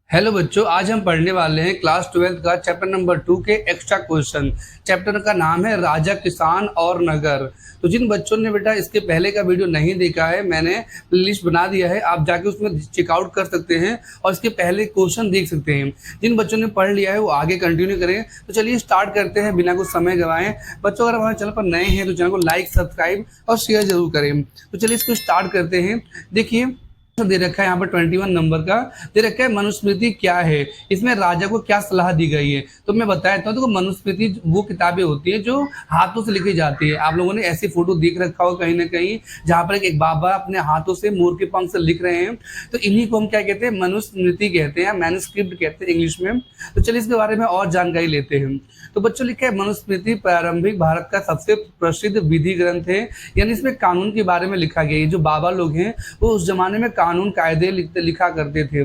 Hello बच्चों, आज हम पढ़ने वाले हैं क्लास 12 का चैप्टर नंबर 2 के एक्स्ट्रा क्वेश्चन। चैप्टर का नाम है राजा, किसान और नगर। तो जिन बच्चों ने बेटा इसके पहले का वीडियो नहीं देखा है, मैंने लिस्ट बना दिया है, आप जाके उसमें चेकआउट कर सकते हैं और इसके पहले क्वेश्चन देख सकते हैं। जिन बच्चों ने पढ़ लिया है वो आगे कंटिन्यू करें। तो चलिए स्टार्ट करते हैं बिना कुछ समय गवाएं। बच्चों, अगर हमारे चैनल पर नए हैं तो चैनल को लाइक, सब्सक्राइब और शेयर जरूर करें। तो चलिए इसको स्टार्ट करते हैं। देखिए दे रखा है यहाँ पर 21 नंबर का दे रखा है, मनुस्मृति क्या है, इसमें राजा को क्या सलाह दी गई है। तो मैं बता देता हूँ। तो मनुस्मृति वो किताबें होती है जो हाथों से लिखी जाती है। आप लोगों ने ऐसी फोटो देख रखा हो कहीं ना कहीं, जहाँ पर एक बाबा अपने हाथों से मोर के पंख से लिख रहे हैं। तो इन्हीं को हम क्या कहते हैं, मनुस्मृति कहते हैं, मैन्युस्क्रिप्ट कहते हैं इंग्लिश में। तो चलिए इसके बारे में और जानकारी लेते हैं। तो बच्चों, लिखा है मनुस्मृति प्रारंभिक भारत का सबसे प्रसिद्ध विधि ग्रंथ है, यानी इसमें कानून के बारे में लिखा गया है। जो बाबा लोग हैं वो उस जमाने में कानून कायदे लिखा करते थे।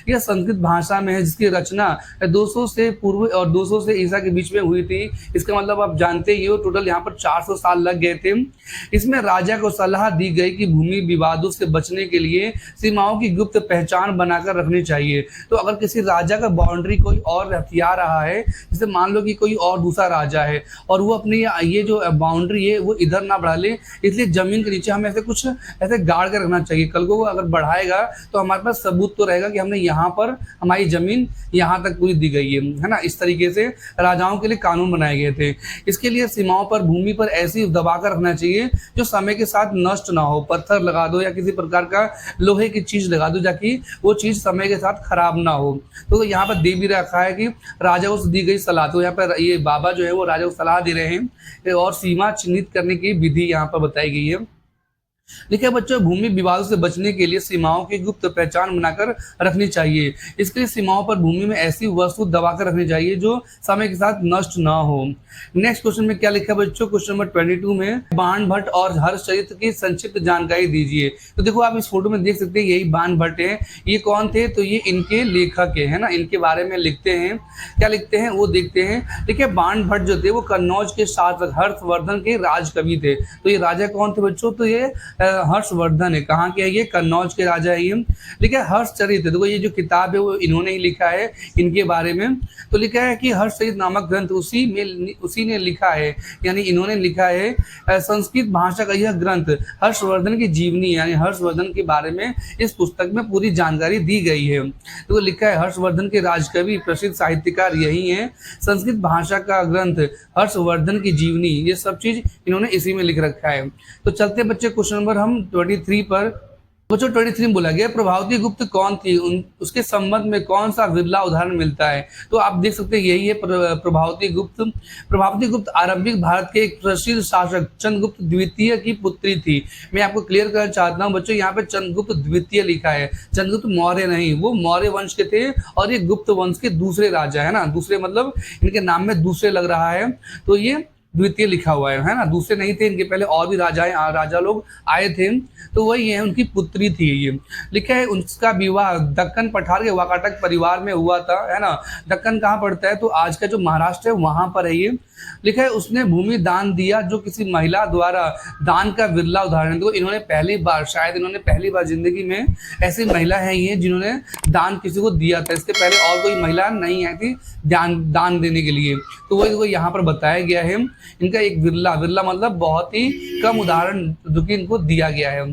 यह संस्कृत भाषा में है, जिसकी रचना 200 से पूर्व और 200 से ईसा के बीच में हुई थी। इसका मतलब आप जानते ही हो, टोटल यहाँ पर 400 साल लग गए थे। इसमें राजा को सलाह दी गई कि भूमि विवादों से बचने के लिए सीमाओं की गुप्त पहचान बनाकर रखनी चाहिए। तो अगर किसी राजा का बाउंड्री कोई और हथिया रहा है, जैसे मान लो कि कोई और दूसरा राजा है और वो अपनी ये जो बाउंड्री है वो इधर ना बढ़ा ले, इसलिए जमीन के नीचे हमें ऐसे कुछ ऐसे गाड़ कर रखना चाहिए। कल को वो अगर बढ़ाएगा तो हमारे पास सबूत तो रहेगा कि हमने यहाँ पर हमारी जमीन यहाँ तक पूरी दी गई है ना। इस तरीके से राजाओं के लिए कानून बनाए गए थे। इसके लिए सीमाओं पर भूमि पर ऐसी दबा कर रखना चाहिए जो समय के साथ नष्ट ना हो। पत्थर लगा दो या किसी प्रकार का लोहे की चीज लगा दो, ताकि वो चीज समय के साथ खराब ना हो। तो यहाँ पर दे भी रखा है कि राजा को दी गई सलाह। तो यहाँ पर ये बाबा जो है वो राजा को सलाह दे रहे हैं और सीमा चिन्हित करने की विधि यहाँ पर बताई गई है। देखिए बच्चों, भूमि विवादों से बचने के लिए सीमाओं की गुप्त पहचान बनाकर रखनी चाहिए। इसके लिए सीमाओं पर भूमि में ऐसी वस्तु दबाकर रखनी चाहिए जो समय के साथ नष्ट ना हो। नेक्स्ट क्वेश्चन में क्या लिखा है बच्चों, क्वेश्चन नंबर 22 में बाण भट्ट और हर्षचरित की संक्षिप्त जानकारी दीजिए। तो देखो आप इस फोटो में देख सकते हैं, यही बाण भट्ट है। ये कौन थे, तो ये इनके लेखक है ना, इनके बारे में लिखते हैं। क्या लिखते हैं वो देखते हैं। देखिए बाण भट्ट जो थे वो कन्नौज के शासक हर्षवर्धन के राजकवि थे। तो ये राजा कौन थे बच्चों, तो ये हर्षवर्धन है। कहाँ के है ये, कन्नौज के राजा है ये। देखिए हर्षचरित, देखो ये जो किताब है वो इन्होंने ही लिखा है इनके बारे में। तो लिखा है कि हर्षचरित नामक ग्रंथ उसी ने लिखा है, यानी इन्होंने लिखा है। संस्कृत भाषा का यह ग्रंथ हर्षवर्धन की जीवनी यानी हर्षवर्धन के बारे में इस पुस्तक में पूरी जानकारी दी गई है। तो लिखा है हर्षवर्धन के राजकवि प्रसिद्ध साहित्यकार यही है। संस्कृत भाषा का ग्रंथ हर्षवर्धन की जीवनी, ये सब चीज इन्होंने इसी में लिख रखा है। तो चलते बच्चे क्वेश्चन नंबर हम 23 पर। बच्चों 23 में बोला गया प्रभावती गुप्त कौन थी, उसके संबंध में कौन सा विरला उदाहरण मिलता है। तो आप देख सकते हैं यही है प्रभावती गुप्त। प्रभावती गुप्त आरंभिक भारत के एक प्रसिद्ध शासक चंद्रगुप्त द्वितीय की पुत्री थी। मैं आपको क्लियर करना चाहता हूं बच्चों, यहाँ पे चंद्रगुप्त द्वितीय लिखा है, चंद्रगुप्त मौर्य नहीं। वो मौर्य वंश के थे और ये गुप्त वंश के दूसरे राजा है ना। दूसरे मतलब इनके नाम में दूसरे लग रहा है, तो ये द्वितीय लिखा हुआ है ना। दूसरे नहीं थे, इनके पहले और भी राजा लोग आए थे। तो वही है, उनकी पुत्री थी ये। लिखा है उसका विवाह दक्कन पठार के वाकाटक परिवार में हुआ था, है ना। दक्कन कहाँ पड़ता है, तो आज का जो महाराष्ट्र है वहां पर है ये। लिखा है उसने भूमि दान दिया जो किसी महिला द्वारा दान का विरला उदाहरण। तो इन्होंने पहली बार जिंदगी में ऐसी महिला है ये जिन्होंने दान किसी को दिया था। इसके पहले और कोई महिला नहीं आई थी दान देने के लिए। तो वही यहाँ पर बताया गया है। इनका एक विरला मतलब बहुत ही कम उदाहरण जो कि इनको दिया गया है।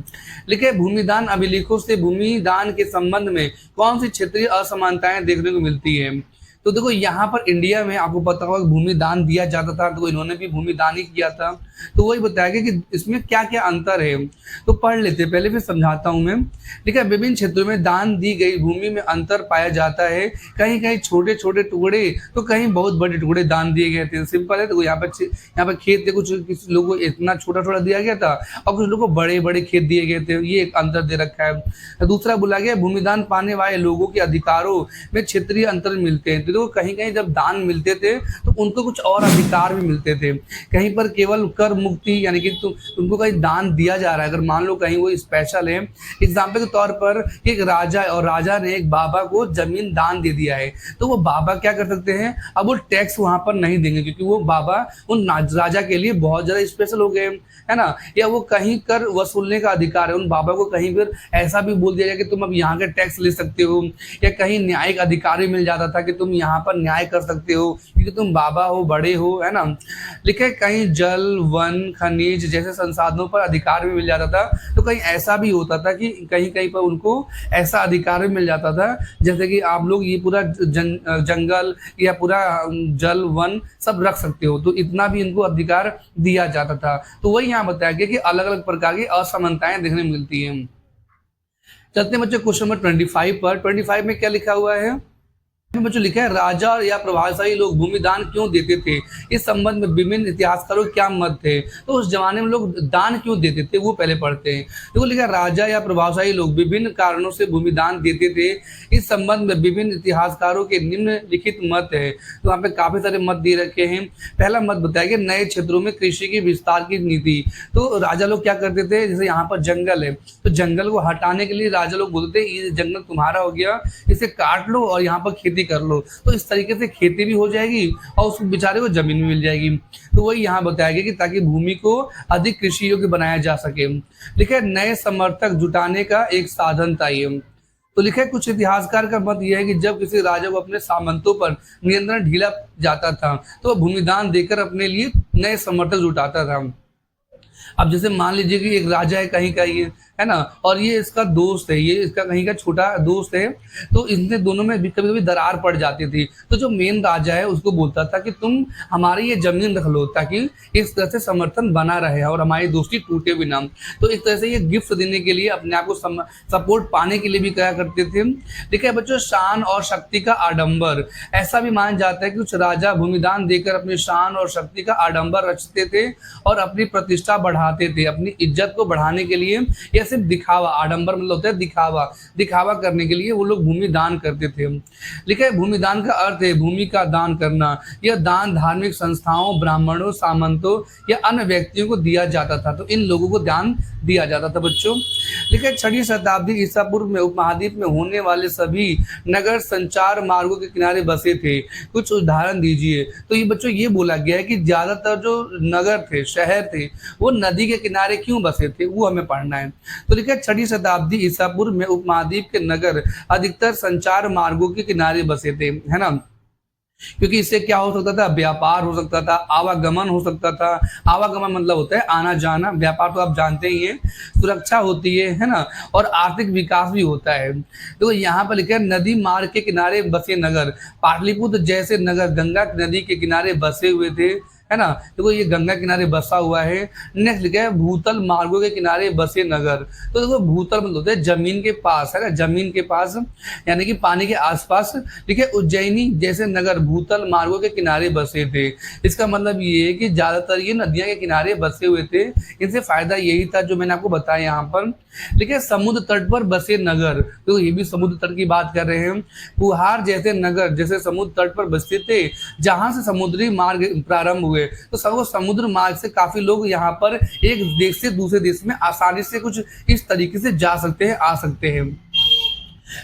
लिखे भूमिदान अभिलेखों से भूमिदान के संबंध में कौन सी क्षेत्रीय असमानताएं देखने को मिलती है। तो देखो यहाँ पर इंडिया में आपको पता होगा भूमि दान दिया जाता था, तो इन्होंने भी भूमि दान ही किया था। तो वही बताया गया कि इसमें क्या क्या अंतर है। तो पढ़ लेते पहले, फिर समझाता हूँ मैं। ठीक है, विभिन्न क्षेत्रों में दान दी गई भूमि में अंतर पाया जाता है। कहीं कहीं छोटे छोटे टुकड़े तो कहीं बहुत बड़े टुकड़े दान दिए गए थे। सिंपल है। तो यहाँ पर खेत थे, किसी लोगों को इतना छोटा छोटा दिया गया था और कुछ लोगों को बड़े बड़े खेत दिए गए थे। ये एक अंतर दे रखा है। दूसरा बोला गया भूमिदान पाने वाले लोगों के अधिकारों में क्षेत्रीय अंतर मिलते हैं। तो कहीं कहीं जब दान मिलते थे तो उनको कुछ और अधिकार भी मिलते थे। कहीं पर केवल कर कर मुक्ति, यानी कि तुमको कहीं दान दिया जा रहा है, अगर मान लो कहीं वो स्पेशल है, एग्जाम्पल के तौर पर एक राजा है और राजा ने एक बाबा को जमीन दान दे दिया है, तो वो बाबा क्या कर सकते हैं, अब वो टैक्स वहां पर नहीं देंगे क्योंकि वो बाबा उन राजा के लिए बहुत ज्यादा स्पेशल हो गए, है ना। या वो कहीं कर वसूलने का अधिकार है, उन बाबा को कहीं पर ऐसा भी बोल दिया जाए कि तुम अब यहाँ के टैक्स ले सकते हो, या कहीं न्यायिक अधिकारी मिल जाता था कि तुम यहाँ पर न्याय कर सकते हो क्योंकि तुम बाबा हो, बड़े हो, है ना। लिखे कहीं जल, वन, खनिज जैसे संसाधनों पर अधिकार भी मिल जाता था, तो कहीं ऐसा भी होता था कि कहीं कहीं पर उनको ऐसा अधिकार भी मिल जाता था जैसे कि आप लोग ये पूरा जंगल या पूरा जल, वन सब रख सकते हो, तो इतना भी इनको अधिकार दिया जाता था। तो वही यहाँ बताया गया कि अलग अलग प्रकार की असमानताएं देखने मिलती हैं। चलते हैं बच्चों क्वेश्चन नंबर 25 पर। 25 में क्या लिखा हुआ है, बच्चों लिखा है राजा या प्रभावशाली लोग भूमि दान क्यों देते थे, इस संबंध में विभिन्न इतिहासकारों के क्या मत थे। तो उस जमाने में लोग दान क्यों देते थे वो पहले पढ़ते हैं। देखो लिखा राजा या प्रभावशाली लोग विभिन्न कारणों से भूमि दान देते थे, इस संबंध में विभिन्न इतिहासकारों के निम्नलिखित मत है। तो यहाँ पे काफी सारे मत दे रखे हैं। पहला मत बताया गया नए क्षेत्रों में कृषि की विस्तार की नीति। तो राजा लोग क्या करते थे, जैसे यहाँ पर जंगल है तो जंगल को हटाने के लिए राजा लोग बोलते थे ये जंगल तुम्हारा हो गया, इसे काट लो और यहाँ पर खेती कर लो, तो इस तरीके से खेती भी हो जाएगी और उस बेचारे को जमीन भी मिल जाएगी। तो वही यहाँ बताया गया कि ताकि भूमि को अधिक कृषि योग्य बनाया जा सके। लिखा है नए समर्थक जुटाने का एक साधन था ये। तो लिखा है कुछ इतिहासकार का मत यह है कि जब किसी राजा को अपने सामंतों पर नियंत्रण ढीला जाता था तो वह भूमिदान देकर अपने लिए नए समर्थक जुटाता था। अब जैसे मान लीजिए कि एक राजा है कहीं का, ये है ना, और ये इसका दोस्त है, ये इसका कहीं का छोटा दोस्त है, तो इनसे दोनों में कभी कभी दरार पड़ जाती थी। तो जो मेन राजा है उसको बोलता था कि तुम हमारी ये जमीन रख लो ताकि इस तरह से समर्थन बना रहे और हमारी दोस्ती टूटे भी ना। तो एक तरह से ये गिफ्ट देने के लिए, अपने आप को सपोर्ट पाने के लिए भी कहा करते थे। देखिए बच्चों शान और शक्ति का आडंबर, ऐसा भी माना जाता है कि कुछ राजा भूमिदान देकर अपनी शान और शक्ति का आडंबर रचते थे और अपनी प्रतिष्ठा बढ़ाते थे। अपनी इज्जत को बढ़ाने के लिए या सिर्फ दिखावा, आडंबर मतलब होता है दिखावा करने के लिए वो लोग भूमि दान करते थे। लिखा है भूमि दान का अर्थ है भूमि का दान करना। यह दान धार्मिक संस्थाओं, ब्राह्मणों, सामंतों या अन्य व्यक्तियों को दिया जाता था, तो इन लोगों को दान दिया जाता था बच्चों। लिखा है 6वीं शताब्दी ईसा पूर्व में उपमहाद्वीप में होने वाले सभी नगर संचार मार्गों के किनारे बसे थे। कुछ उदाहरण दीजिए। तो ये बच्चों ये बोला गया है कि ज्यादातर जो नगर थे, शहर थे, वो नदी के किनारे क्यों बसे थे वो हमें पढ़ना है। तो लिखा है 6वीं शताब्दी ईसा पूर्व में उपमहाद्वीप के नगर अधिकतर संचार मार्गों के किनारे बसे थे, है ना, क्योंकि इससे क्या हो सकता था, व्यापार हो सकता था, आवागमन हो सकता था। आवागमन मतलब होता है आना जाना, व्यापार तो आप जानते ही हैं, सुरक्षा होती है ना, और आर्थिक विकास भी होता है। तो यहाँ पर लिखा है नदी मार्ग के किनारे बसे नगर, पाटलिपुत्र जैसे नगर गंगा नदी के किनारे बसे हुए थे, है ना। देखो ये गंगा किनारे बसा हुआ है। नेक्स्ट लिखा है भूतल मार्गों के किनारे बसे नगर। तो देखो भूतल मतलब होता है जमीन के पास, है ना, जमीन के पास यानी कि पानी के आसपास। ठीक है, उज्जैनी जैसे नगर भूतल मार्गों के किनारे बसे थे। इसका मतलब ये है कि ज्यादातर ये नदियां के किनारे बसे हुए थे। इनसे फायदा यही था जो मैंने आपको बताया यहाँ पर। देखिए समुद्र तट पर बसे नगर, तो ये भी समुद्र तट की बात कर रहे हैं। पुहार जैसे नगर जैसे समुद्र तट पर बसते थे जहां से समुद्री मार्ग प्रारंभ हुए। तो समुद्र मार्ग से काफी लोग यहाँ पर एक देश से दूसरे देश में आसानी से कुछ इस तरीके से जा सकते हैं, आ सकते हैं।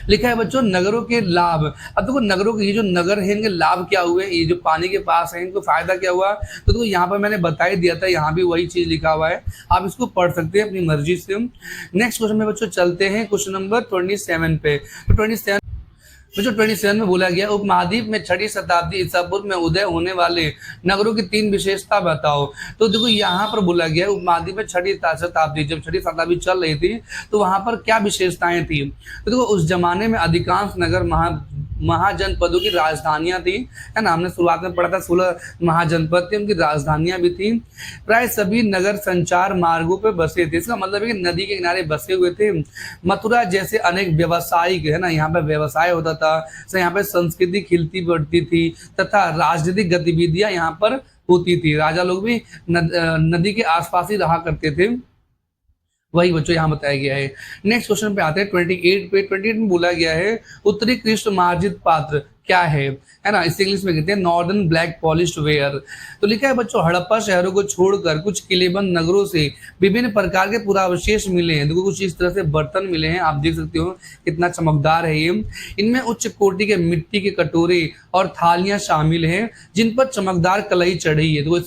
लिखा है बच्चों नगरों के लाभ। अब देखो नगरों के, ये जो नगर है इनके लाभ क्या हुए, ये जो पानी के पास है इनको फायदा क्या हुआ। तो देखो यहाँ पर मैंने बता ही दिया था, यहाँ भी वही चीज लिखा हुआ है, आप इसको पढ़ सकते हैं अपनी मर्जी से। नेक्स्ट क्वेश्चन में बच्चों चलते हैं क्वेश्चन नंबर 27 पे। तो 27 में बोला गया उपमहाद्वीप में 6वीं शताब्दी ईसा पूर्व में उदय होने वाले नगरों की 3 विशेषता बताओ। तो देखो यहाँ पर बोला गया उपमहाद्वीप में 6वीं शताब्दी, जब 6वीं शताब्दी चल रही थी तो वहां पर क्या विशेषताएं थी। तो देखो उस जमाने में अधिकांश नगर महाजनपदों की राजधानियां थी, है ना, हमने शुरुआत में पढ़ा था 16 महाजनपद थे, उनकी राजधानियां भी थी। प्राय सभी नगर संचार मार्गों पर बसे थे। इसका मतलब है कि नदी के किनारे बसे हुए थे। मथुरा जैसे अनेक व्यवसायिक, है ना, यहाँ पे व्यवसाय होता था, यहाँ पे संस्कृति खिलती बढ़ती थी तथा राजनीतिक गतिविधियां यहाँ पर होती थी। राजा लोग भी नदी के आसपास ही रहा करते थे, वही बच्चों यहाँ बताया गया है। नेक्स्ट क्वेश्चन पे आते हैं 28 पे। 28 में बोला गया है उत्तरी कृष्ण मार्जित पात्र क्या है ना, इसे इंग्लिश में कहते हैं नॉर्दर्न ब्लैक पॉलिश्ड वेयर। तो लिखा है बच्चों, हड़प्पा शहरों को छोड़कर कुछ किलेबंद नगरों से विभिन्न प्रकार के पुरावशेष मिले हैं। देखो कुछ इस तरह से बर्तन मिले हैं, आप देख सकते हो कितना चमकदार है ये। इनमें उच्च कोटि के मिट्टी के कटोरे और थालियां शामिल हैं जिन पर चमकदार कलई चढ़ी है। तो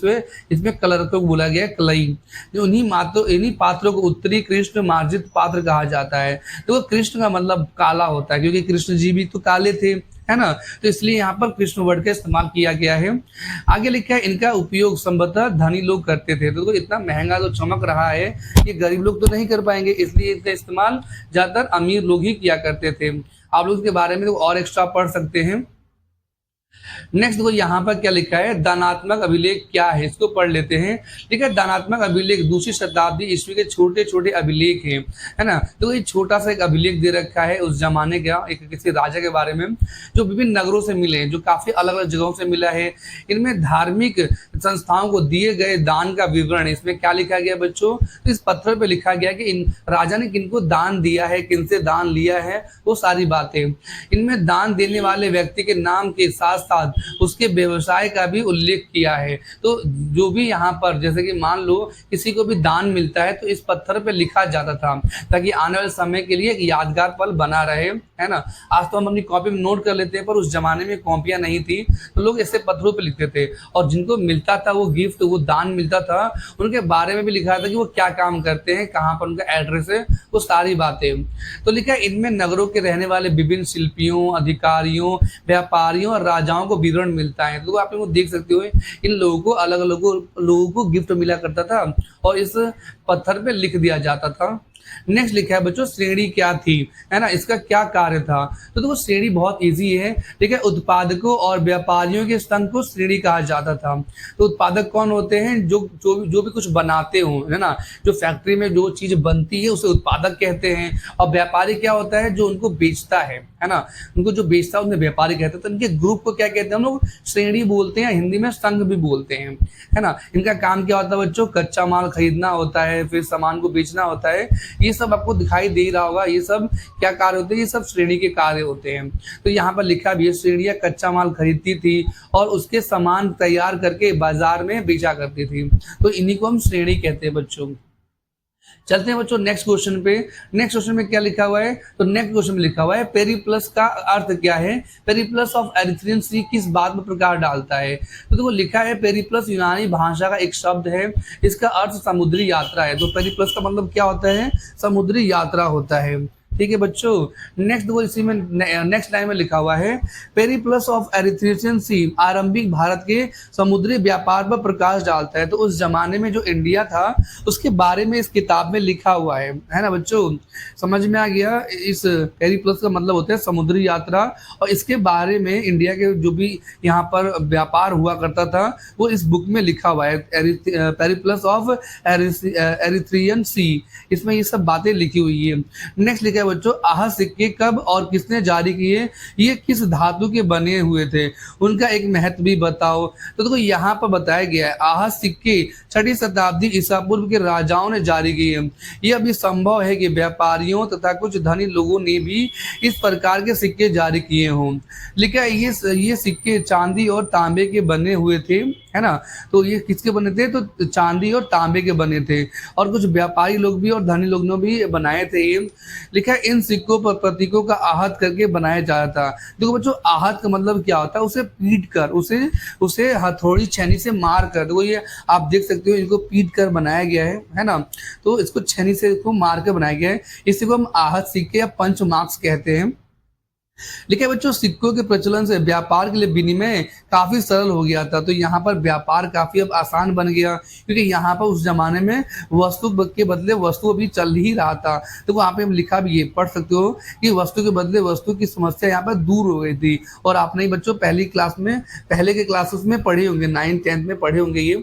इसमें कलर को बोला गया है कलई। इन्हीं पात्रों को उत्तरी कृष्ण मार्जित पात्र कहा जाता है। तो कृष्ण का मतलब काला होता है, क्योंकि कृष्ण जी भी तो काले थे, है ना, तो इसलिए यहाँ पर कृष्ण वर्ड का इस्तेमाल किया गया है। आगे लिखा है, इनका उपयोग संभवतः धनी लोग करते थे। तो इतना महंगा जो चमक रहा है ये गरीब लोग तो नहीं कर पाएंगे, इसलिए इसका इस्तेमाल ज्यादातर अमीर लोग ही किया करते थे। आप लोग इसके बारे में तो और एक्स्ट्रा पढ़ सकते हैं। नेक्स्ट देखो यहाँ पर क्या लिखा है, दानात्मक अभिलेख क्या है, इसको पढ़ लेते हैं। ठीक है, दानात्मक अभिलेख दूसरी शताब्दी ईस्वी के छोटे छोटे अभिलेख हैं, है ना। तो ये छोटा सा एक अभिलेख दे रखा है उस जमाने का, एक किसी राजा के बारे में, जो विभिन्न नगरों से मिले हैं, जो काफी अलग अलग जगहों से मिला है। इनमें धार्मिक संस्थाओं को दिए गए दान का विवरण, इसमें क्या लिखा गया बच्चों, तो इस पत्थर पे लिखा गया कि इन राजा ने किनको दान दिया है, किनसे दान लिया है, वो सारी बातें। इनमें दान देने वाले व्यक्ति के नाम के साथ साथ उसके व्यवसाय का भी उल्लेख किया है। तो जो भी यहाँ पर जैसे कि मान लो किसी को भी दान मिलता है तो इस पत्थर पे लिखा जाता था, ताकि आने वाले समय के लिए एक यादगार पल बना रहे, है ना। आज तो हम अपनी कॉपी में नोट कर लेते हैं, पर उस जमाने में कॉपियां नहीं थी, तो लोग ऐसे पत्थरों पे लिखते थे। और जिनको मिलता था वो गिफ्ट, वो दान मिलता था, उनके बारे में भी लिखा था कि वो क्या काम करते हैं, कहाँ पर उनका एड्रेस है, वो सारी बातें। तो लिखा है, इनमें नगरों के रहने वाले विभिन्न शिल्पियों, अधिकारियों, व्यापारियों और राजाओं को विवरण मिलता है। तो आप लोग देख सकते हो इन लोगों को अलग अलग लोगों को गिफ्ट मिला करता था और इस पत्थर पे लिख दिया जाता था। नेक्स्ट लिखा है बच्चों, श्रेणी क्या थी, है ना, इसका क्या कार्य था। तो देखो श्रेणी बहुत इजी है। ठीक है, उत्पादकों और व्यापारियों के संघ को श्रेणी कहा जाता था। तो उत्पादक कौन होते हैं, जो भी कुछ बनाते हो, है ना, जो फैक्ट्री में जो चीज बनती है उसे उत्पादक कहते हैं। और व्यापारी क्या होता है, जो उनको बेचता है ना, उनको जो बेचता है उन्हें व्यापारी कहते हैं। तो इनके ग्रुप को क्या कहते हैं, हम लोग श्रेणी बोलते हैं, हिंदी में संघ भी बोलते हैं, है ना। इनका काम क्या होता है बच्चों, कच्चा माल खरीदना होता है, फिर सामान को बेचना होता है। ये सब आपको दिखाई दे रहा होगा, ये सब क्या कार्य होते हैं, ये सब श्रेणी के कार्य होते हैं। तो यहाँ पर लिखा भी है, श्रेणियां कच्चा माल खरीदती थी और उसके सामान तैयार करके बाजार में बेचा करती थी। तो इन्हीं को हम श्रेणी कहते हैं बच्चों। चलते हैं बच्चों नेक्स्ट क्वेश्चन पे। नेक्स्ट क्वेश्चन में क्या लिखा हुआ है, तो नेक्स्ट क्वेश्चन में लिखा हुआ है, पेरिप्लस का अर्थ क्या है, पेरिप्लस ऑफ एरिथ्रियन सी किस बात में प्रकाश डालता है। तो देखो लिखा है, पेरिप्लस यूनानी भाषा का एक शब्द है, इसका अर्थ समुद्री यात्रा है। तो पेरिप्लस का मतलब क्या होता है, समुद्री यात्रा होता है। ठीक है बच्चों, नेक्स्ट वो इसी में नेक्स्ट लाइन में लिखा हुआ है, पेरिप्लस ऑफ एरिथ्रियन सी आरंभिक भारत के समुद्री व्यापार पर प्रकाश डालता है। तो उस जमाने में जो इंडिया था उसके बारे में इस किताब में लिखा हुआ है ना बच्चों, समझ में आ गया। इस पेरिप्लस का मतलब होता है समुद्री यात्रा, और इसके बारे में इंडिया के जो भी यहाँ पर व्यापार हुआ करता था वो इस बुक में लिखा हुआ है, पेरिप्लस ऑफ एरिथ्रियन सी, इसमें ये सब बातें लिखी हुई है। नेक्स्ट लिखा बच्चों, आह सिक्के कब और किसने जारी किए, ये किस धातु के बने हुए थे, उनका एक महत्व भी बताओ। तो देखो यहाँ पर बताया गया है, आह सिक्के 6वीं शताब्दी ईसा पूर्व के राजाओं ने जारी किए। यह भी संभव है कि व्यापारियों तथा कुछ धनी लोगों ने भी इस प्रकार के सिक्के जारी किए हों। लिखा है ये सिक्के चांदी और तांबे के बने हुए थे, है ना। तो ये किसके बने थे, तो चांदी और तांबे के बने थे, और कुछ व्यापारी लोग भी और धनी लोग ने भी बनाए थे। लिखा है, इन सिक्कों पर प्रतीकों का आहत करके बनाया जाता था। देखो बच्चों, आहत का मतलब क्या होता है, उसे पीट कर, उसे हथौड़ी छेनी से मार कर। देखो ये आप देख सकते हो, इनको पीट कर बनाया गया है ना। तो इसको छेनी से इसको मार कर बनाया गया है, इसी को हम आहत सिक्के या पंच मार्क्स कहते हैं। लिखा है बच्चों, सिक्कों के प्रचलन से व्यापार के लिए विनिमय काफी सरल हो गया था। तो यहाँ पर व्यापार काफी अब आसान बन गया, क्योंकि यहाँ पर उस जमाने में वस्तु के बदले वस्तु अभी चल ही रहा था। तो वहाँ पे हम लिखा भी ये पढ़ सकते हो कि वस्तु के बदले वस्तु की समस्या यहाँ पर दूर हो गई थी। और आपने बच्चों पहले के क्लासेस में पढ़े होंगे, 9th 10th में पढ़े होंगे ये।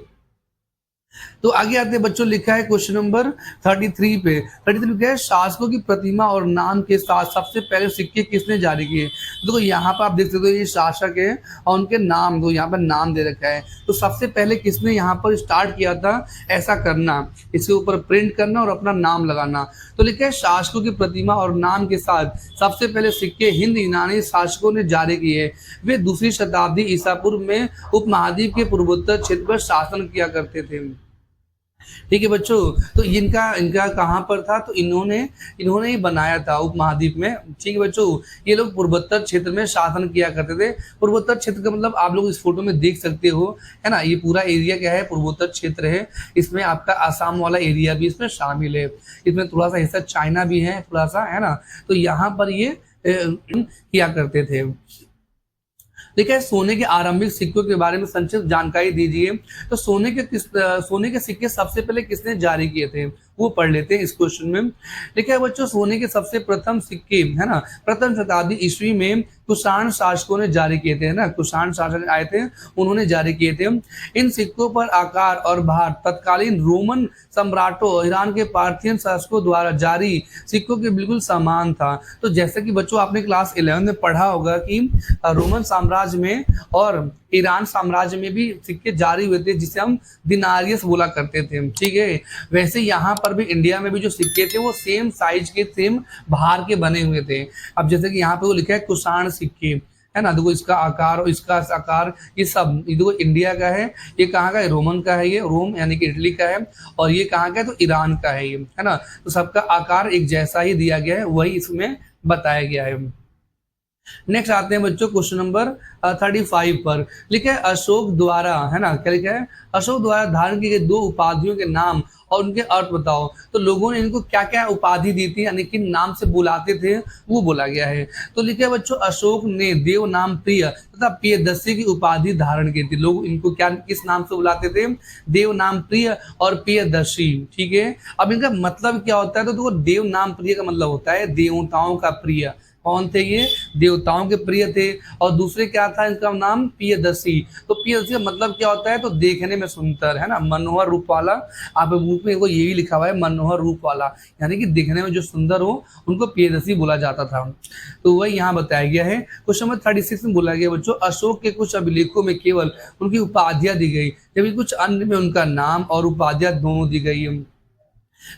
तो आगे आते हैं बच्चों, लिखा है क्वेश्चन नंबर 33 पे। 33 क्या है, शासकों की प्रतिमा और नाम के साथ सबसे पहले सिक्के किसने जारी किए। देखो यहाँ पर आप देख सकते हो ये शासक है और उनके नाम दो, यहाँ पर नाम दे रखा है। तो सबसे पहले किसने यहाँ पर स्टार्ट किया था ऐसा करना, इसके ऊपर प्रिंट करना और अपना नाम लगाना। तो लिखा है शासकों की प्रतिमा और नाम के साथ सबसे पहले सिक्के हिंद यूनानी शासकों ने जारी किए। वे दूसरी शताब्दी ईसा पूर्व में उपमहाद्वीप के पूर्वोत्तर क्षेत्र पर शासन किया करते थे। ठीक है बच्चों, तो इनका इनका कहाँ पर था, तो इन्होंने ही बनाया था उपमहाद्वीप में। ठीक है बच्चों, ये लोग पूर्वोत्तर क्षेत्र में शासन किया करते थे। पूर्वोत्तर क्षेत्र का मतलब आप लोग इस फोटो में देख सकते हो, है ना। ये पूरा एरिया क्या है, पूर्वोत्तर क्षेत्र है। इसमें आपका आसाम वाला एरिया भी इसमें शामिल है। इसमें थोड़ा सा हिस्सा चाइना भी है, थोड़ा सा, है ना। तो यहाँ पर ये किया करते थे। देखिए सोने के आरंभिक सिक्कों के बारे में संक्षिप्त जानकारी दीजिए। तो सोने के सिक्के सबसे पहले किसने जारी किए थे, वो पढ़ लेते हैं इस क्वेश्चन में। देखिए बच्चों, सोने के सबसे प्रथम सिक्के, है ना, प्रथम शताब्दी ईस्वी में कुषाण शासकों ने जारी किए थे, है ना। कुषाण शासक आए थे, उन्होंने जारी किए थे। इन सिक्कों पर आकार और भार तत्कालीन रोमन सम्राटों और ईरान के पार्थियन शासकों द्वारा जारी सिक्कों के बिल्कुल समान था। तो जैसे कि बच्चों आपने क्लास 11 में पढ़ा होगा कि रोमन साम्राज्य में और ईरान साम्राज्य में भी सिक्के जारी हुए थे, जिसे हम दिनारियस बोला करते थे। ठीक है, वैसे यहाँ पर भी इंडिया में भी जो सिक्के थे वो सेम साइज के, सेम भार के बने हुए थे। अब जैसे कि यहाँ पे वो लिखा है कुषाण सिक्के, है ना। देखो इसका आकार और इसका आकार, ये सब, ये देखो इंडिया का है, ये कहाँ का है, रोमन का है, ये रोम यानी कि इटली का है। और ये कहाँ का है, तो ईरान का है ये, है ना। तो सबका आकार एक जैसा ही दिया गया है, वही इसमें बताया गया है। नेक्स्ट आते हैं बच्चों क्वेश्चन नंबर 35 पर। लिखा है अशोक द्वारा, है ना, क्या लिखा है, अशोक द्वारा धारण की गई 2 उपाधियों के नाम और उनके अर्थ बताओ। तो लोगों ने इनको क्या क्या उपाधि दी थी, यानी किन नाम से बुलाते थे, वो बोला गया है। तो लिखा है बच्चों, अशोक ने देव नाम प्रिय तथा प्रियदर्शी की उपाधि धारण की थी। लोग इनको क्या, किस नाम से बुलाते थे, देव नाम प्रिय और प्रियदर्शी। ठीक है, अब इनका मतलब क्या होता है, तो देखो देव नाम प्रिय का मतलब होता है देवताओं का प्रिय। कौन थे ये, देवताओं के प्रिय थे। और दूसरे क्या था इनका नाम, प्रियदर्शी। तो प्रियदर्शी का मतलब क्या होता है, तो देखने में सुंदर, है ना, मनोहर रूप वाला। आप बुक में ये भी लिखा हुआ है, मनोहर रूप वाला, यानी कि दिखने में जो सुंदर हो उनको प्रियदर्शी बोला जाता था। तो वही यहाँ बताया गया है। क्वेश्चन नंबर 36 में बोला गया बच्चों, अशोक के कुछ अभिलेखों में केवल उनकी उपाधियां दी गई, जबकि कुछ अन्य में उनका नाम और उपाधियां दोनों दी गई।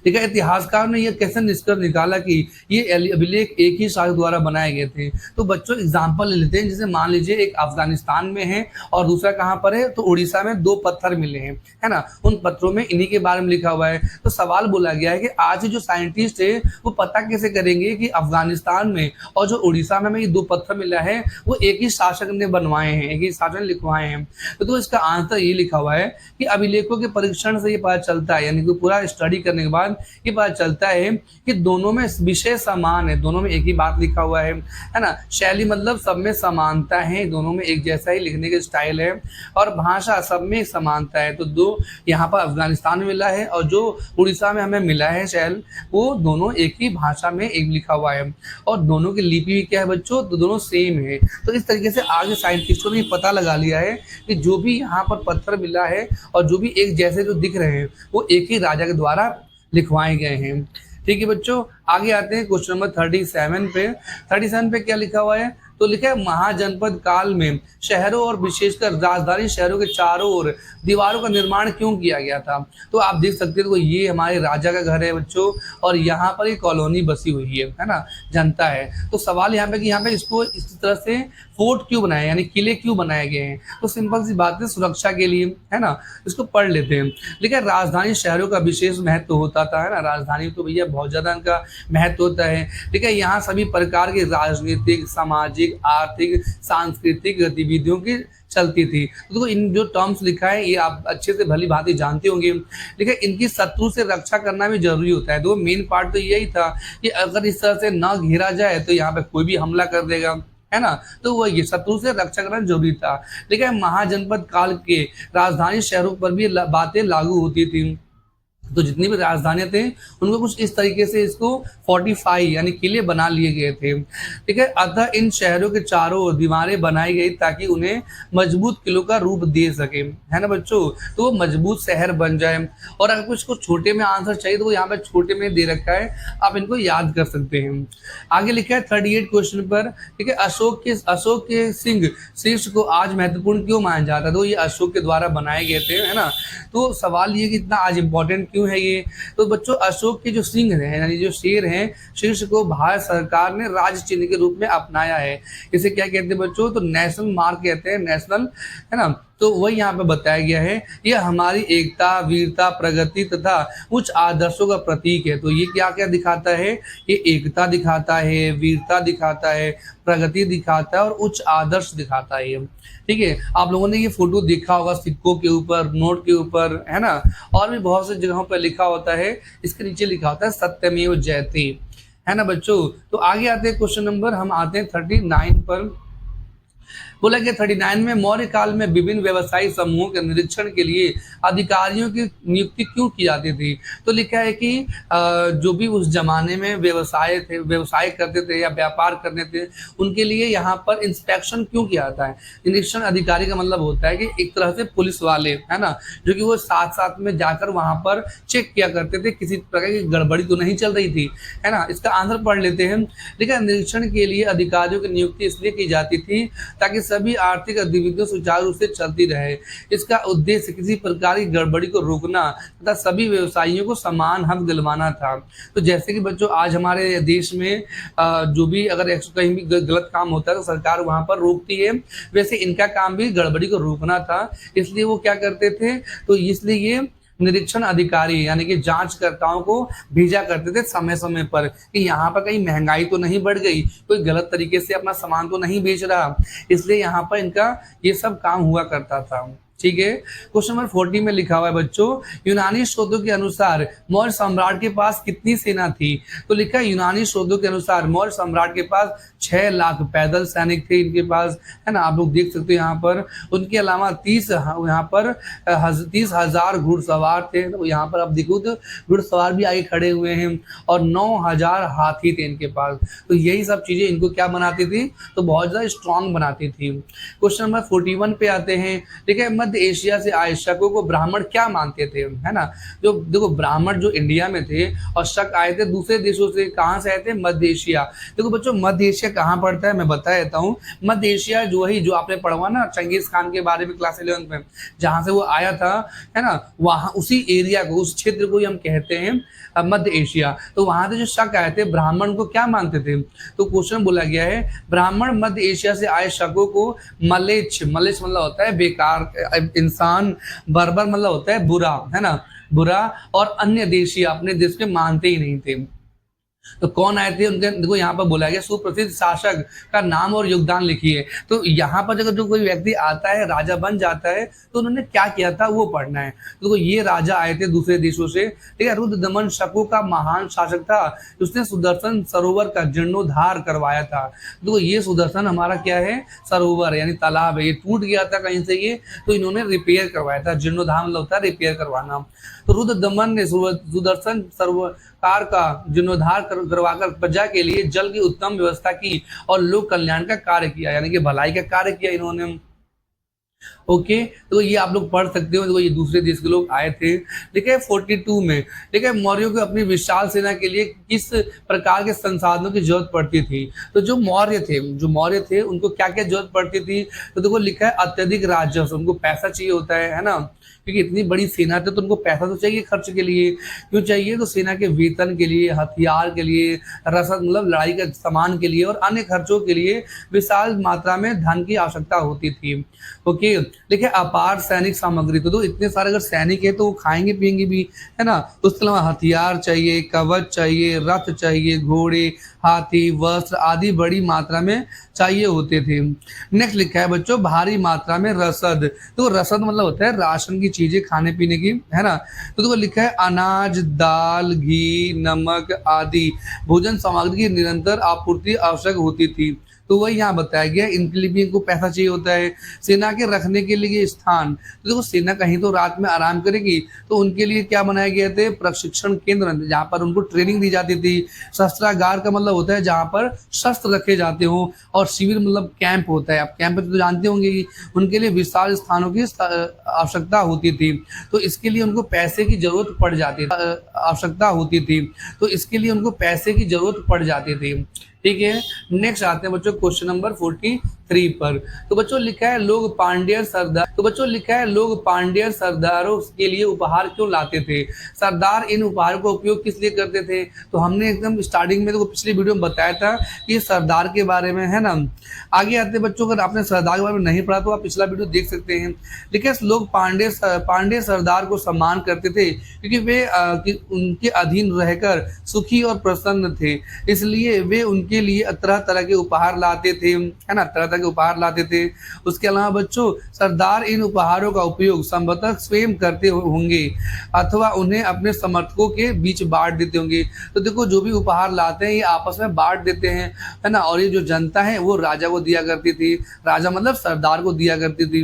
ठीक है, इतिहासकार ने यह कैसे निष्कर्ष निकाला कि ये अभिलेख एक ही शासक द्वारा बनाए गए थे। तो बच्चों एग्जांपल ले लेते हैं, जैसे मान लीजिए एक अफगानिस्तान में है और दूसरा कहाँ पर है, तो उड़ीसा में 2 पत्थर मिले हैं, है ना। उन पत्थरों में इन्हीं के बारे में लिखा हुआ है। तो सवाल बोला गया है कि आज जो साइंटिस्ट है वो पता कैसे करेंगे कि अफगानिस्तान में और जो उड़ीसा में ये 2 पत्थर मिला है वो एक ही शासक ने बनवाए हैं, एक ही शासक ने लिखवाए हैं। तो इसका आंसर ये लिखा हुआ है कि अभिलेखों के परीक्षण से ये पता चलता है, यानी कि पूरा स्टडी करने के बाद ये पता चलता है कि दोनों में विषय समान है, दोनों में एक ही बात लिखा हुआ है ना। शैली मतलब सब में समानता है, दोनों में एक जैसा ही लिखने का स्टाइल है। और भाषा सब में समानता है। तो 2 यहाँ पर अफगानिस्तान में मिला है और जो उड़ीसा में हमें मिला है शैल, वो दोनों एक ही भाषा में एक लिखा हुआ है। और दोनों की लिपि भी क्या है बच्चों, तो दोनों सेम है। तो इस तरीके से आगे साइंटिस्टों ने पता लगा लिया है कि जो भी यहाँ पर पत्थर मिला है और जो भी एक जैसे जो दिख रहे हैं वो एक ही राजा के द्वारा लिखवाए गए हैं। ठीक है बच्चों, आगे आते हैं क्वेश्चन नंबर 37 पे। 37 पे क्या लिखा हुआ है, तो लिखा है महाजनपद काल में शहरों और विशेषकर राजधानी शहरों के चारों ओर दीवारों का निर्माण क्यों किया गया था। तो आप देख सकते हो, तो ये हमारे राजा का घर है बच्चों और यहाँ पर एक कॉलोनी बसी हुई है ना, जनता है। तो सवाल यहाँ पे कि यहाँ पे इसको इस तरह से फोर्ट क्यों बनाए, यानी किले क्यों बनाए गए हैं। तो सिंपल सी बात है, सुरक्षा के लिए, है ना। इसको पढ़ लेते हैं। लेकिन राजधानी शहरों का विशेष महत्व होता था, है ना। राजधानी तो भैया बहुत ज्यादा इनका महत्व होता है। ठीक है, यहाँ सभी प्रकार के राजनीतिक, सामाजिक, आर्थिक, सांस्कृतिक गतिविधियों की चलती थी। तो देखो इन जो टर्म्स लिखा है ये आप अच्छे से भली भांति जानते होंगे। लेकिन इनकी शत्रु से रक्षा करना भी जरूरी होता है। तो मेन पार्ट तो यही था कि अगर इस तरह से न घेरा जाए तो यहाँ पे कोई भी हमला कर देगा, है ना। तो वो ये शत्रु से रक्षा करना जरूरी था। लेकिन महाजनपद काल के राजधानी शहरों पर भी बातें लागू होती थी। तो जितनी भी राजधानियां थे उनको कुछ इस तरीके से इसको फोर्टिफाई यानी किले बना लिए गए थे। ठीक है, अतः इन शहरों के चारों ओर दीवारें बनाई गई ताकि उन्हें मजबूत किलों का रूप दे सके, है ना बच्चों, तो वो मजबूत शहर बन जाए। और अगर कुछ छोटे में आंसर चाहिए तो वो यहाँ पे छोटे में दे रखा है, आप इनको याद कर सकते हैं। आगे लिखा है 38 क्वेश्चन पर। ठीक है, अशोक के सिंह शीर्ष को आज महत्वपूर्ण क्यों माना जाता है? तो ये अशोक के द्वारा बनाए गए थे, है ना। तो सवाल ये कि इतना आज इंपॉर्टेंट क्यों है ये? तो बच्चों अशोक के जो सिंह हैं यानी जो शेर हैं, शीर्ष को भारत सरकार ने राज्य चिन्ह के रूप में अपनाया है। इसे क्या कहते हैं बच्चों? तो नेशनल मार्क कहते हैं, नेशनल, है ना। तो वही यहाँ पे बताया गया है, यह हमारी एकता, वीरता, प्रगति तथा उच्च आदर्शों का प्रतीक है। तो ये क्या क्या दिखाता है? ये एकता दिखाता है, वीरता दिखाता है, प्रगति दिखाता है और उच्च आदर्श दिखाता है। ठीक है, आप लोगों ने ये फोटो देखा होगा सिक्कों के ऊपर, नोट के ऊपर, है ना, और भी बहुत सी जगहों पर लिखा होता है। इसके नीचे लिखा होता है सत्यमेव जयते, है ना बच्चों। तो आगे आते हैं क्वेश्चन नंबर, हम आते हैं 39 पर। बोला कि 39 में मौर्य काल में विभिन्न व्यवसायी समूहों के निरीक्षण के लिए अधिकारियों की नियुक्ति क्यों की जाती थी? तो लिखा है कि जो भी उस जमाने में व्यवसाय करते थे या व्यापार करते थे, उनके लिए यहाँ पर इंस्पेक्शन क्यों किया जाता है? निरीक्षण अधिकारी का मतलब होता है कि एक तरह से पुलिस वाले, है ना, जो कि वो साथ साथ में जाकर वहां पर चेक किया करते थे किसी प्रकार की गड़बड़ी तो नहीं चल रही थी, है ना। इसका आंसर पढ़ लेते हैं। लेकिन निरीक्षण के लिए अधिकारियों की नियुक्ति इसलिए की जाती थी ताकि सभी आर्थिक गतिविधियां सुचारू रूप से चलती रहे। इसका उद्देश्य किसी प्रकार की गड़बड़ी को रोकना तथा सभी व्यवसायियों को समान हक दिलवाना था। तो जैसे कि बच्चों आज हमारे देश में जो भी अगर कहीं भी गलत काम होता है तो सरकार वहां पर रोकती है, वैसे इनका काम भी गड़बड़ी को रोकना था, इसलिए वो क्या करते थे? तो इसलिए ये निरीक्षण अधिकारी यानी कि जांचकर्ताओं को भेजा करते थे समय समय पर कि यहाँ पर कहीं महंगाई तो नहीं बढ़ गई, कोई गलत तरीके से अपना सामान तो नहीं बेच रहा, इसलिए यहाँ पर इनका ये सब काम हुआ करता था। ठीक है, क्वेश्चन नंबर 40 में लिखा हुआ है बच्चों, यूनानी स्रोतों के अनुसार मौर्य सम्राट के पास कितनी सेना थी? तो लिखा है यूनानी स्रोतों के अनुसार मौर्य सम्राट के पास 6 लाख पैदल सैनिक थे इनके पास, है ना, आप लोग देख सकते हो यहाँ पर। उनके अलावा 30,000 घुड़सवार थे, तो यहाँ पर आप देखो तो घुड़सवार भी आगे खड़े हुए हैं, और 9,000 हाथी थे इनके पास। तो यही सब चीजें इनको क्या बनाती थी? तो बहुत ज्यादा स्ट्रांग बनाती थी। क्वेश्चन नंबर 41 पे आते हैं। ठीक है, मध्य एशिया से आए शकों को ब्राह्मण क्या मानते थे, है ना। जो देखो ब्राह्मण जो इंडिया में थे और शक आए थे दूसरे देशों से, कहाँ से आए थे? मध्य एशिया। देखो बच्चों मध्य एशिया कहाँ पड़ता है मैं बता देता हूँ। मध्य एशिया जो वही जो आपने पढ़वा ना चंगेज खान के बारे में क्लास 11 में, जहाँ से वो आया था, है ना, वहाँ उसी एरिया को, उस क्षेत्र को ही हम कहते हैं मध्य एशिया। तो वहां से जो शक आए थे ब्राह्मण को क्या मानते थे? तो क्वेश्चन बोला गया है ब्राह्मण मध्य एशिया से आए शकों को मलेच्छ मतलब होता है बेकार इंसान, बर्बर मतलब होता है बुरा, है ना, बुरा, और अन्य देशी अपने देश में मानते ही नहीं थे। तो कौन आए थे उनके? देखो यहाँ पर बोला गया सुप्रसिद्ध शासक का नाम और योगदान लिखिए। तो यहाँ पर अगर जो कोई व्यक्ति आता है राजा बन जाता है तो उन्होंने क्या किया था वो पढ़ना है। तो ये राजा आए थे दूसरे देशों से, ठीक है। रुद्रदमन शकों का महान शासक था, उसने सुदर्शन सरोवर का जीर्णोद्धार करवाया था। तो ये सुदर्शन हमारा क्या है? सरोवर यानी तालाब है, ये टूट गया था कहीं से ये, तो इन्होंने रिपेयर करवाया था। जीर्णोद्धार मतलब होता है रिपेयर करवाना। तो रुद्रदमन ने सुदर्शन सरोवर का जीर्णोद्धार करवाकर प्रजा के लिए जल की उत्तम व्यवस्था की और लोक कल्याण का कार्य किया, यानी कि भलाई का कार्य किया इन्होंने। ओके, तो ये आप लोग पढ़ सकते हो। तो ये दूसरे देश के लोग आए थे। ठीक है, 42 में ठीक है, मौर्यों को अपनी विशाल सेना के लिए किस प्रकार के संसाधनों की जरूरत पड़ती थी? तो जो मौर्य थे उनको क्या क्या जरूरत पड़ती थी? तो देखो लिखा है अत्यधिक राजस्व, उनको पैसा चाहिए होता है ना, क्योंकि इतनी बड़ी सेना थी तो उनको पैसा तो चाहिए खर्च के लिए। क्यों चाहिए? तो सेना के वेतन के लिए, हथियार के लिए, रसद मतलब लड़ाई के सामान के लिए और अन्य खर्चों के लिए विशाल मात्रा में धन की आवश्यकता होती थी। ओके, देखिए अपार सैनिक सामग्री, तो इतने सारे अगर सैनिक है तो वो खाएंगे पिएंगे भी, है ना। उसके अलावा हथियार चाहिए, कवच चाहिए, रथ चाहिए, घोड़े, हाथी, वस्त्र आदि बड़ी मात्रा में चाहिए होते थे। नेक्स्ट लिखा है बच्चों भारी मात्रा में रसद। तो रसद मतलब होता है राशन की चीजें खाने पीने की, है ना। तो देखो लिखा है अनाज, दाल, घी, नमक आदि भोजन सामग्री की निरंतर आपूर्ति आवश्यक होती थी। तो वही यहाँ बताया गया, इनके लिए भी इनको पैसा चाहिए होता है। सेना के रखने के लिए स्थान, तो देखो सेना कहीं तो रात में आराम करेगी, तो उनके लिए क्या बनाए गए थे, प्रशिक्षण केंद्र, जहाँ पर उनको ट्रेनिंग दी जाती थी। शस्त्रागार का मतलब होता है जहाँ पर शस्त्र रखे जाते हो, और शिविर मतलब कैंप होता है। आप कैंप तो जानते होंगे कि उनके लिए विशाल स्थानों की आवश्यकता होती थी, तो इसके लिए उनको पैसे की जरूरत पड़ जाती थी, आवश्यकता होती थी, तो इसके लिए उनको पैसे की जरूरत पड़ जाती थी। ठीक है, नेक्स्ट आते हैं बच्चों क्वेश्चन नंबर 43 पर। तो बच्चों लिखा है लोग पांड्य सरदारों के लिए उपहार क्यों लाते थे। सरदार इन उपहारों का उपयोग किस लिए करते थे। तो हमने एकदम स्टार्टिंग में तो पिछली वीडियो में बताया था कि सरदार के बारे में, है ना। आगे आते बच्चों, अगर आपने सरदार के बारे में नहीं पढ़ा तो आप पिछला वीडियो देख सकते हैं। लेकिन लोग पांड्य सरदार को सम्मान करते थे क्योंकि वे उनके अधीन रहकर सुखी और प्रसन्न थे, इसलिए वे उनके लिए तरह तरह के उपहार लाते थे, है ना, तरह तरह के उपहार लाते थे। उसके अलावा बच्चों सरदार इन उपहारों का उपयोग संभवतः स्वयं करते होंगे अथवा उन्हें अपने समर्थकों के बीच बांट देते होंगे। तो देखो जो भी उपहार लाते हैं ये आपस में बांट देते हैं, है ना, और ये जो जनता है वो राजा को दिया करती थी, राजा मतलब सरदार को दिया करती थी।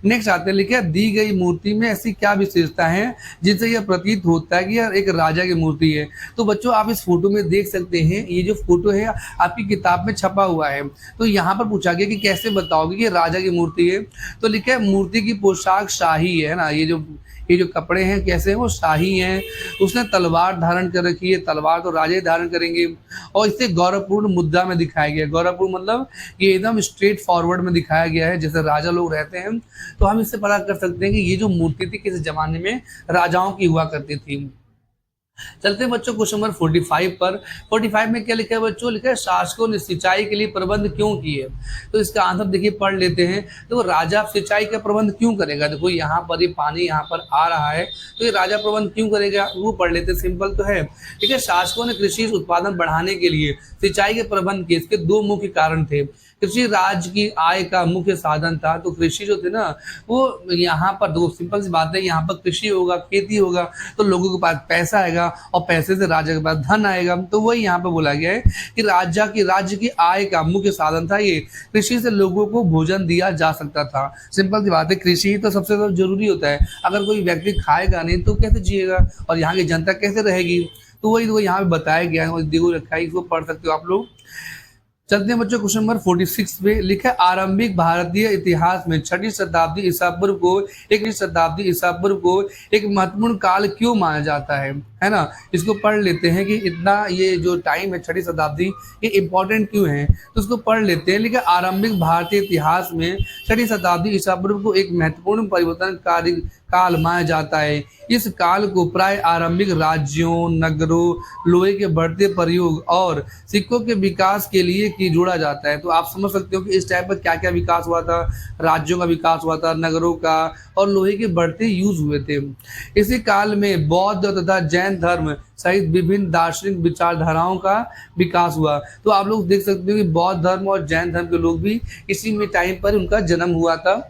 नेक्स्ट आते हैं, लिखा दी गई मूर्ति में ऐसी क्या विशेषता है जिससे यह प्रतीत होता है कि यह एक राजा की मूर्ति है। तो बच्चों आप इस फोटो में देख सकते हैं, ये जो फोटो है आपकी किताब में छपा हुआ है। तो यहाँ पर पूछा गया कि कैसे बताओगे कि राजा की मूर्ति है। तो लिखा है मूर्ति की पोशाक शाही है ना, ये जो कपड़े हैं कैसे हैं, वो शाही हैं। उसने तलवार धारण कर रखी है, तलवार तो राजा ही धारण करेंगे, और इसे गौरवपूर्ण मुद्रा में दिखाया गया है। गौरवपूर्ण मतलब ये एकदम स्ट्रेट फॉरवर्ड में दिखाया गया है, जैसे राजा लोग रहते हैं। तो हम इससे पता कर सकते हैं कि ये जो मूर्ति थी किस जमाने में राजाओं की हुआ करती थी। चलते हैं बच्चों क्वेश्चन नंबर 45 पर। 45 में क्या लिखा है बच्चों, लिखा है शासकों ने सिंचाई के लिए प्रबंध क्यों किए। तो इसका आंसर देखिए पढ़ लेते हैं। तो राजा सिंचाई का प्रबंध क्यों करेगा, देखो यहाँ पर ये पानी यहाँ पर आ रहा है, तो ये राजा प्रबंध क्यों करेगा वो पढ़ लेते हैं, सिंपल तो है। ठीक है, शासकों ने कृषि उत्पादन बढ़ाने के लिए सिंचाई के प्रबंध किए। इसके दो मुख्य कारण थे। कृषि राज्य की आय का मुख्य साधन था, तो कृषि जो थे ना वो यहाँ पर दो सिंपल सी बात है, यहाँ पर कृषि होगा, खेती होगा, तो लोगों के पास पैसा आएगा, और पैसे से राज्य के पास धन आएगा। तो वही यहाँ पर बोला गया है कि राज्य की आय का मुख्य साधन था ये। कृषि से लोगों को भोजन दिया जा सकता था। सिंपल सी बात है, कृषि तो सबसे ज्यादा जरूरी होता है। अगर कोई व्यक्ति खाएगा नहीं तो कैसे जिएगा, और यहाँ की जनता कैसे रहेगी। तो वही यहाँ पे बताया गया है, देखो रखा है, इसको पढ़ सकते हो आप लोग। चलते हैं बच्चों क्वेश्चन नंबर 46 पे। लिखा आरंभिक भारतीय इतिहास में 6वीं शताब्दी ईसा पूर्व को एक महत्वपूर्ण काल क्यों माना जाता है ना। इसको पढ़ लेते हैं कि इतना ये जो टाइम है 6वीं शताब्दी ये इंपॉर्टेंट क्यों है, तो उसको पढ़ लेते हैं। लिखा आरंभिक भारतीय इतिहास में 6वीं शताब्दी ईसा पूर्व को एक महत्वपूर्ण परिवर्तनकारी काल माना जाता है। इस काल को प्राय आरंभिक राज्यों, नगरों, लोहे के बढ़ते प्रयोग और सिक्कों के विकास के लिए की जोड़ा जाता है। तो आप समझ सकते हो कि इस टाइम पर क्या क्या विकास हुआ था, राज्यों का विकास हुआ था, नगरों का, और लोहे के बढ़ते यूज हुए थे। इसी काल में बौद्ध तथा जैन धर्म सहित विभिन्न दार्शनिक विचारधाराओं का विकास हुआ। तो आप लोग देख सकते हो कि बौद्ध धर्म और जैन धर्म के लोग भी इसी में टाइम पर उनका जन्म हुआ था,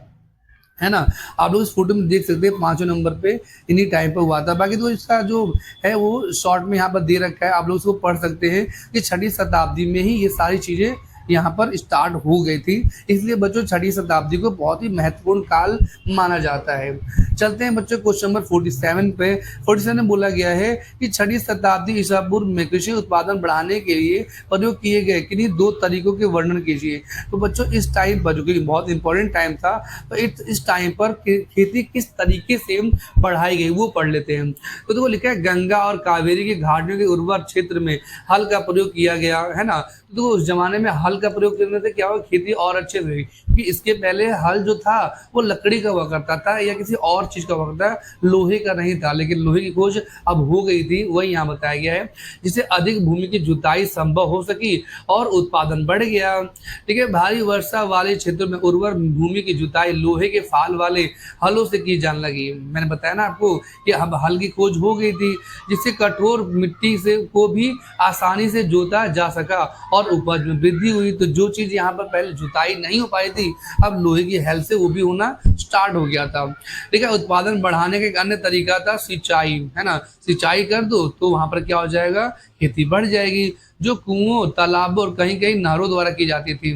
है ना। आप लोग इस फोटो में देख सकते हैं 5वें नंबर पे इन्हीं टाइम पर हुआ था। बाकी तो इसका जो है वो शॉर्ट में यहाँ पर दे रखा है, आप लोग इसको पढ़ सकते हैं कि 6वीं शताब्दी में ही ये सारी चीजें यहाँ पर स्टार्ट हो गई थी। इसलिए बच्चों 6वीं शताब्दी को बहुत ही महत्वपूर्ण काल माना जाता है। चलते हैं बच्चों क्वेश्चन नंबर 47 पे। 47 में बोला गया है कि 6वीं शताब्दी ईसा पूर्व में कृषि उत्पादन बढ़ाने के लिए प्रयोग किए गए किन्हीं दो तरीकों के वर्णन कीजिए। तो बच्चों इस टाइम पर, जो कि बहुत इंपॉर्टेंट टाइम था, तो इस टाइम पर खेती किस तरीके से बढ़ाई गई वो पढ़ लेते हैं। तो देखो लिखा है गंगा और कावेरी के घाटियों के उर्वर क्षेत्र में हल का प्रयोग किया गया, है ना। तो उस जमाने में हल का प्रयोग करने से क्या हुआ, खेती और अच्छे से हुई, क्योंकि इसके पहले हल जो था वो लकड़ी का हुआ करता था या किसी और चीज का हुआ करता था, लोहे का नहीं था। लेकिन लोहे की खोज अब हो गई थी, वही यहाँ बताया गया है, जिससे अधिक भूमि की जुताई संभव हो सकी और उत्पादन बढ़ गया। ठीक है, भारी वर्षा वाले क्षेत्रों में उर्वर भूमि की जुताई लोहे के फाल वाले हलों से की जाने लगी। मैंने बताया ना आपको कि अब हल की खोज हो गई थी, जिससे कठोर मिट्टी से को भी आसानी से जोता जा सका और उपज में वृद्धि हुई। तो जो चीज यहाँ पर पहले जुताई नहीं हो पाई थी, अब लोहे की हल से वो भी होना स्टार्ट स्टार्ट हो गया था। ठीक है, उत्पादन बढ़ाने का एक अन्य तरीका था सिंचाई, है ना, सिंचाई कर दो तो वहां पर क्या हो जाएगा, खेती बढ़ जाएगी, जो कुओं, तालाबों और कहीं कहीं नहरों द्वारा की जाती थी।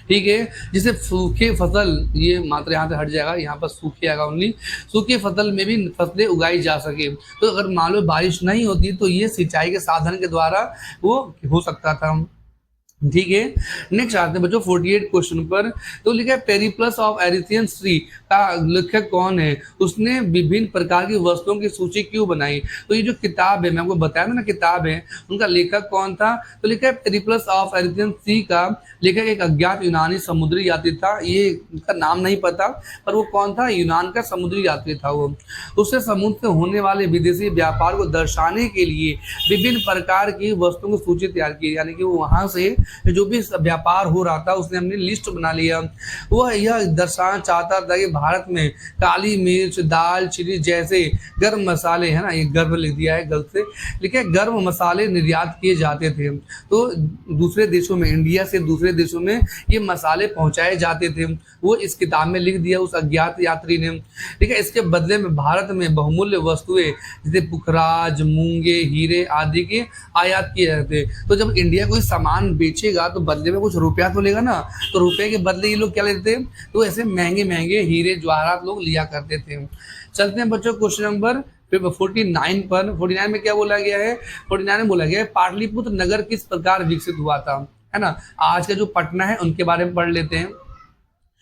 ठीक है, जिसे सूखे फसल, ये मात्रा यहाँ से हट जाएगा, यहाँ पर सूखे आएगा ओनली, सूखे फसल में भी फसलें उगाई जा सके। तो अगर मान लो बारिश नहीं होती तो ये सिंचाई के साधन के द्वारा वो हो सकता था। ठीक है, नेक्स्ट आते हैं बच्चों 48 क्वेश्चन पर। तो लिखा है पेरिप्लस ऑफ एरिथियन सी का लेखक कौन है, उसने विभिन्न प्रकार की वस्तुओं की सूची क्यों बनाई। तो ये जो किताब है, मैं आपको बताया था ना किताब है, उनका लेखक कौन था, तो लिखा है पेरिप्लस ऑफ एरिथियन सी का लेखक एक अज्ञात यूनानी समुद्री यात्री था। ये उसका नाम नहीं पता, पर वो कौन था, यूनान का समुद्री यात्री था वो। उससे समुद्र से होने वाले विदेशी व्यापार को दर्शाने के लिए विभिन्न प्रकार की वस्तुओं की सूची तैयार की, यानी कि वो वहां से जो भी व्यापार हो रहा था उसने अपनी लिस्ट बना लिया। वह यह दर्शाना चाहता था कि भारत में काली मिर्च, दाल चीनी जैसे गर्म मसाले, है ना, ये गर्म लिख दिया है गलत से, लिखे गर्म मसाले निर्यात किए जाते थे। तो दूसरे देशों में, इंडिया से दूसरे देशों में ये मसाले पहुंचाए जाते थे, वो इस किताब में लिख दिया उस अज्ञात यात्री ने। ठीक है, इसके बदले में भारत में बहुमूल्य वस्तुएं जैसे पुखराज, मूंगे, हीरे आदि के आयात किए जाते। तो जब इंडिया कोई सामान बेचेगा तो बदले में कुछ रुपया तो लेगा ना, तो रुपए के बदले ये लोग क्या लेते थे, तो ऐसे महंगे महंगे हीरे जवाहरात लोग लिया करते थे। चलते हैं बच्चों क्वेश्चन नंबर 49 पर। 49 में क्या बोला गया है, 49 में बोला गया है पाटलिपुत्र नगर किस प्रकार विकसित हुआ था, है ना, आज का जो पटना है उनके बारे में पढ़ लेते हैं।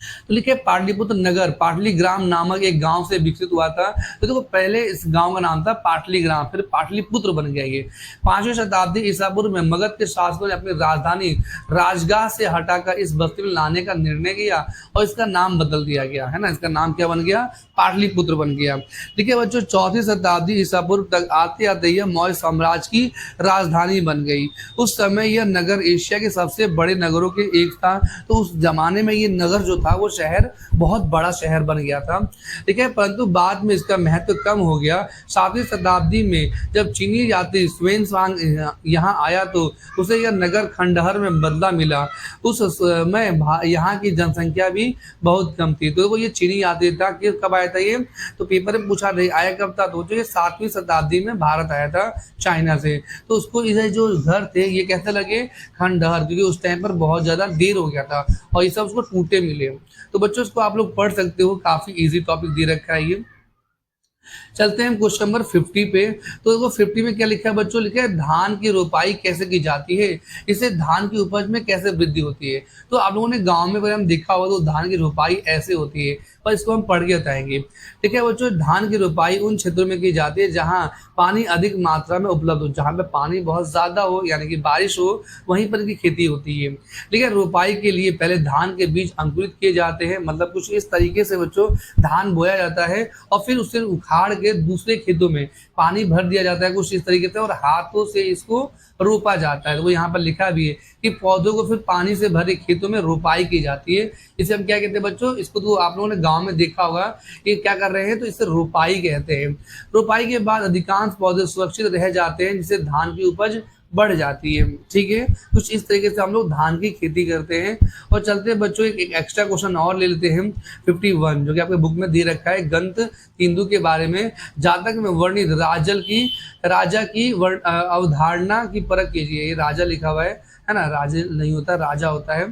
तो लिखे पाटलिपुत्र नगर पाटलीग्राम नामक एक गांव से विकसित हुआ था। तो देखो पहले इस गांव का नाम था पाटलीग्राम, फिर पाटलिपुत्र बन गया ये। 5वीं शताब्दी ईसा पूर्व में मगध के शासकों ने अपनी राजधानी राजगाह से हटाकर इस बस्ती में लाने का निर्णय किया और इसका नाम बदल दिया गया, है ना, इसका नाम क्या बन गया, पाटलिपुत्र बन गया। ठीक है बच्चों, 4वीं शताब्दी ईसा पूर्व तक आते आते यह मौर्य साम्राज्य की राजधानी बन गई। उस समय यह नगर एशिया के सबसे बड़े नगरों के एक था। तो उस जमाने में ये नगर जो था वो शहर बहुत बड़ा शहर बन गया था। ठीक है, परंतु बाद में इसका महत्व कम हो गया। 7वीं शताब्दी में जब चीनी यात्री ह्वेनसांग यहाँ आया तो उसे यह नगर खंडहर में बदला मिला। उस समय यहाँ की जनसंख्या भी बहुत कम थी। तो ये चीनी यात्री था, कि कब आया था ये, तो पेपर में पूछा नहीं आया कब था, तो ये 7वीं शताब्दी में भारत आया था चाइना से। तो उसको इधर जो घर थे ये कैसे लगे, खंडहर, क्योंकि उस टाइम पर बहुत ज्यादा देर हो गया था और ये सब उसको टूटे मिले। तो बच्चों इसको आप लोग पढ़ सकते हो, काफी इजी टॉपिक दे रखा है ये। चलते हैं क्वेश्चन नंबर 50 पे। तो देखो 50 में क्या लिखा है बच्चों, लिखा है धान की रोपाई कैसे की जाती है, इससे धान की उपज में कैसे वृद्धि होती है। तो आप लोगों ने गांव में अगर हम देखा होगा तो धान की रोपाई ऐसे होती है, पर इसको हम पढ़ के बताएंगे। ठीक है बच्चों, धान की रोपाई उन क्षेत्रों में की जाती है जहां पानी अधिक मात्रा में उपलब्ध हो, जहां पे पानी बहुत ज्यादा हो यानी कि बारिश हो, वहीं पर की खेती होती है। ठीक है, रोपाई के लिए पहले धान के बीज अंकुरित किए जाते हैं, मतलब कुछ इस तरीके से बच्चों धान बोया जाता है और फिर उससे उखाड़ के दूसरे खेतों में पानी भर दिया जाता है कुछ इस तरीके से, और हाथों से इसको रोपा जाता है। तो वो यहाँ पर लिखा भी है कि पौधों को फिर पानी से भरे खेतों में रोपाई की जाती है। इसे हम क्या कहते हैं बच्चों, इसको तो आप लोगों ने गांव में देखा होगा कि क्या कर रहे हैं, तो इसे रोपाई कहते हैं। रोपाई के बाद अधिकांश पौधे सुरक्षित रह जाते हैं जिससे धान की उपज बढ़ जाती है। ठीक है, कुछ इस तरीके से हम लोग धान की खेती करते हैं। और चलते हैं बच्चों एक एक्स्ट्रा क्वेश्चन और ले लेते हैं 51, जो कि आपके बुक में दे रखा है, गंत तिंदु के बारे में। जातक में वर्णित राजा की अवधारणा की परख कीजिए। ये राजा लिखा हुआ है ना, राजा नहीं होता, राजा होता है।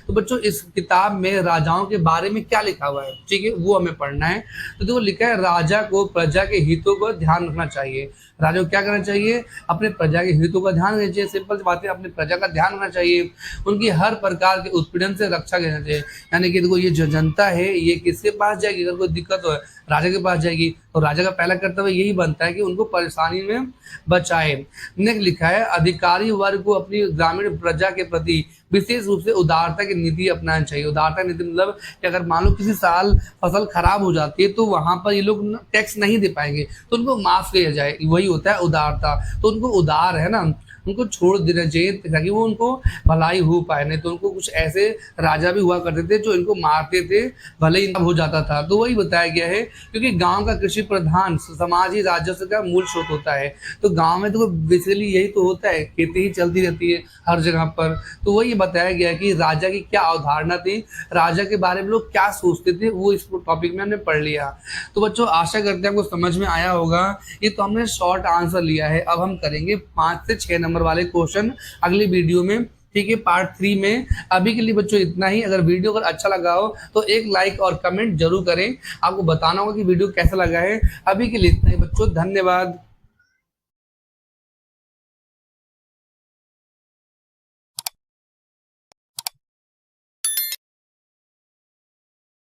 तो बच्चों इस किताब में राजाओं के बारे में क्या लिखा हुआ है, ठीक है, वो हमें पढ़ना है। तो देखो लिखा है राजा को प्रजा के हितों को ध्यान रखना चाहिए। राजा को क्या करना चाहिए, अपने प्रजा के हितों का ध्यान रखना चाहिए। सिंपल सी बात है, अपने प्रजा का ध्यान रखना चाहिए, उनकी हर प्रकार के उत्पीड़न से रक्षा करना चाहिए। यानी कि देखो ये जो जनता है ये किसके पास जाएगी, अगर कोई दिक्कत हो राजा के पास जाएगी, तो राजा का पहला कर्तव्य यही बनता है कि उनको परेशानी में बचाए। नेक्स्ट लिखा है अधिकारी वर्ग को अपनी ग्रामीण प्रजा के प्रति विशेष रूप से उदारता की नीति अपनाना चाहिए। उदारता नीति मतलब कि अगर मान लो किसी साल फसल खराब हो जाती है तो वहां पर ये लोग टैक्स नहीं दे पाएंगे तो उनको माफ किया जाए, वही होता है उदारता। तो उनको उदार है ना, उनको छोड़ देना चाहिए ताकि वो उनको भलाई हो पाए। नहीं तो उनको कुछ ऐसे राजा भी हुआ करते थे जो इनको मारते थे, भले ही हो जाता था। तो वही बताया गया है, क्योंकि गांव का कृषि प्रधान समाज ही राजस्व का मूल स्रोत होता है। तो गांव में तो बेसिकली यही तो होता है, खेती ही चलती रहती है हर जगह पर। तो वही बताया गया कि राजा की क्या अवधारणा थी, राजा के बारे में लोग क्या सोचते थे, वो इस टॉपिक में हमने पढ़ लिया। तो बच्चों आशा करते हैं आपको समझ में आया होगा। ये तो हमने शॉर्ट आंसर लिया है, अब हम करेंगे 5 से 6 नंबर वाले क्वेश्चन अगली वीडियो में, ठीक है, पार्ट 3 में। अभी के लिए बच्चों इतना ही। अगर वीडियो अगर अच्छा लगा हो तो एक लाइक और कमेंट जरूर करें। आपको बताना होगा कि वीडियो कैसा लगा है। अभी के लिए इतना ही बच्चों, धन्यवाद।